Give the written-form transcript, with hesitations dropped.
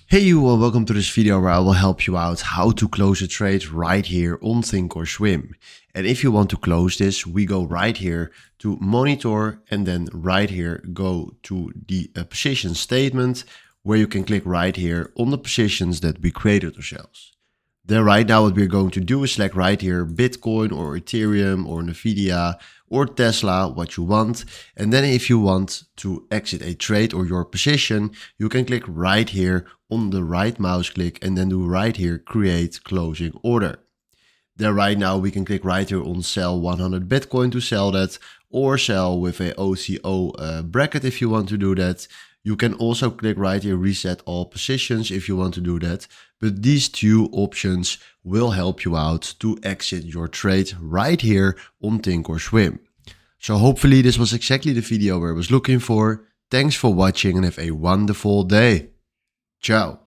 Hey you and welcome to this video where I will help you out how to close a trade right here on ThinkorSwim. And if you want to close this, we go right here to monitor and then right here go to the position statement where you can click right here on the positions that we created ourselves. Then right now what we're going to do is select right here Bitcoin or Ethereum or Nvidia or Tesla, what you want. And then if you want to exit a trade or your position, you can click right here on the right mouse click and then do right here create closing order. Then right now we can click right here on sell 100 Bitcoin to sell that, or sell with a OCO bracket if you want to do that. You can also click right here reset all positions if you want to do that. But these two options will help you out to exit your trade right here on ThinkorSwim. So hopefully this was exactly the video I was looking for. Thanks for watching and have a wonderful day. Ciao.